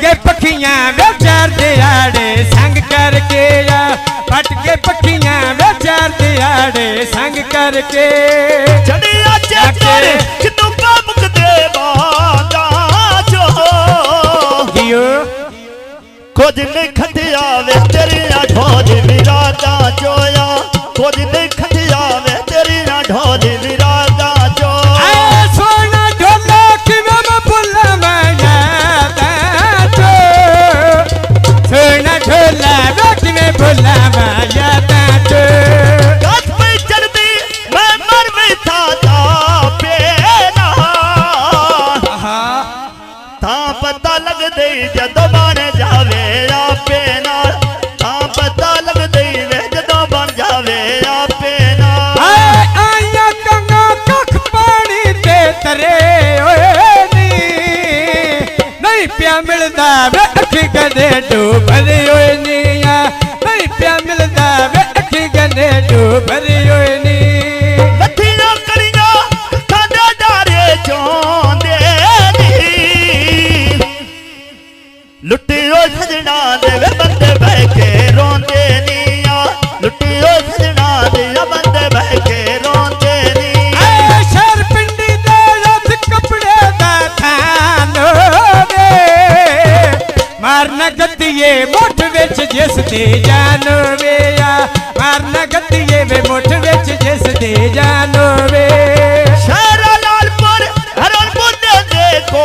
के पखियां वे चार दिहाड़े संग करके आ फट के पखियां वे चार दिहाड़े संग करके चढ़िया चेतर कितुका मुख देवादा जो जियो कुछ नहीं खटिया वे तेरिया ढोल विरादा जोया कुछ नहीं खटिया वे तेरिया ढोल विरादा जो सोना ढोला किवे मैं भुला मैं सोना ढोला रोटी में भुला माया तातो गत पे चढ़दी मैं मर में था पेना ता पता लग दे जदों बन जावे आपे नाल ता पता लग दे वे जदों बन जावे आपे नाल आया कंगा कख पानी ते तरे ओए नी नहीं प्या मिलदा वे अखी गदे डूबरे ओए नी नहीं प्या मिलदा वे अखी गदे डूबरे ओए नी लठियां कड़ियां खांदे डारे चोंदे नी लुटियो सजना दे वे बंदे बह के रोंदे नी लुटियो सजना दे बंदे बह के रोंदे नी शहर पिंडी दे रथ कपड़े दा थानो वे मारना गतिए मुठ विच जिस दे जानो वे मारना गतिए वे मुठ विच जिस दे जानो वे शहरा लालपुर हरण बुंदे देखो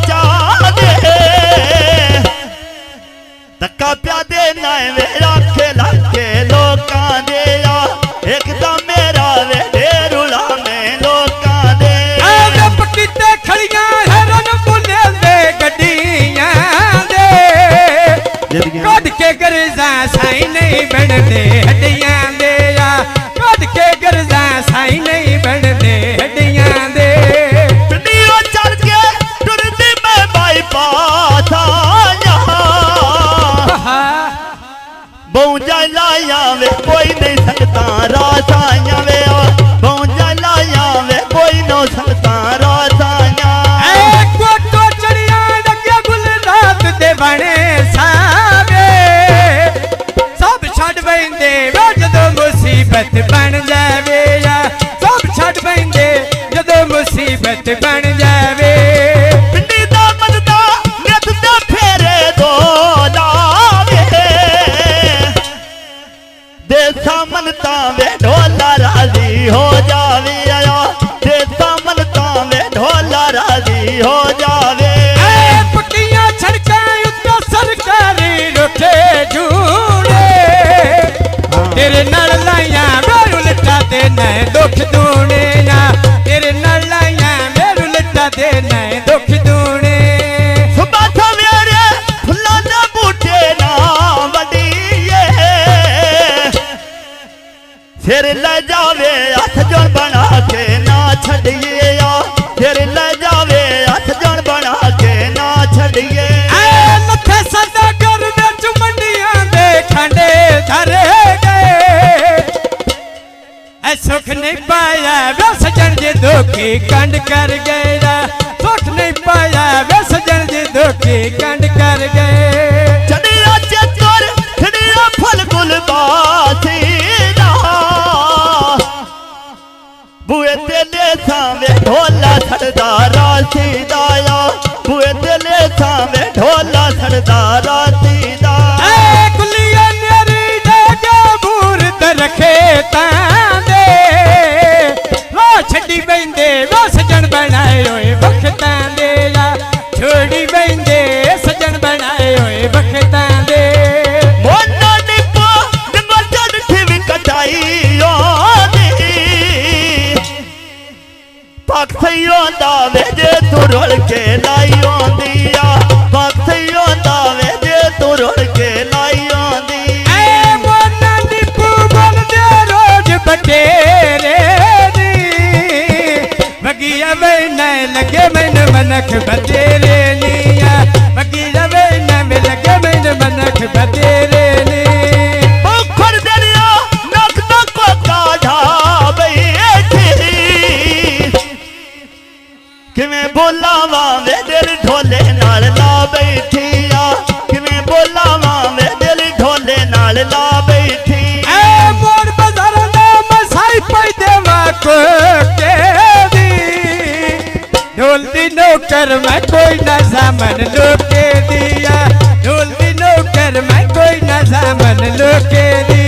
चांदे धक्का प्यादे नाए वे आखे लाके लोकां दे एकदम मेरा वे डेरुला में लोकां दे पक्की ते खड़ियां हरण बुंदे दे गड्डियां दे कद के गरजा साई नहीं बनदे हड्डियां दे कद के गरजा साई नहीं बनदे हड्डियां दे पिंडियों चल के टुरदी मैं बाईपास आया बहुजा लाया वे कोई नहीं सकता रात आया वे बहुजा लाया वे कोई नहीं सकता रात आया कोटो चढ़िया लगे गुलरात दे बने सावे सब छड़ बैंदे जदों मुसीबत बन जावे सब छड़ बैंदे जदों मुसीबत बन जावे पिंडी दा मजदा नित दे फेरे दो लावे देसा मनता वे ढोला राजी हो जावे आया देसा मनता वे ढोला राजी हो जावे पक्कियां छड़कां उत्ते सरकारी रुके झूड़े तेरे नाल लाइयां मेरू लट्टा दे नए दुख दूने ना तेरे नाल लाइयां मेरू लट्टा दे नए दुख दूने सुबह सवेरे फुल्लां दे बूटे ना वडीए फिर ले जावे हथ जोड़ बना के ना छड़िए फिर ले जावे हथ जोड़ बना के ना छड़िए लथे सदा घर विच मंडियां दे खंडे धरे गए सुख नहीं पाया वे सजन जे धोखे कंड कर गए सुख नहीं पाया वे सजन जे धोखे कंड कर गए चढ़िया चेतर खड़िया फल गुल बासी बुए तेले सावे ढोला सरदारा सीदाया बुए तेले सावे ढोला सरदारा सीदा कुलिया मेरी डेगे बूर ते रखे तांदे वो छड़ी बैंदे वो सजन बनाए होए बखतां दे छोड़ी बैंदे सजन बनाए होए बखतां दे मोना निपो निमर जड़ ठिव कटाई पक्षियों दावे जे तू रोल के लाई दिया पक्षियों दावे जे तू रोल के लाई दिया मोना निपू बोल दे रोज बटेरे नी बगिया में न लगे मैंने मनख बतेरे निया बगिया में न लगे मैंने मनख बतेरे नी पोखर दरिया नक को काढ़ा बैठी किवें बोलावा वे दिल ढोले नाल ला बैठी कोके दी ढोल दी नौकर मैं कोई न सामन लोके दिया ढोल दी नौकर मैं कोई न सामन लोके दी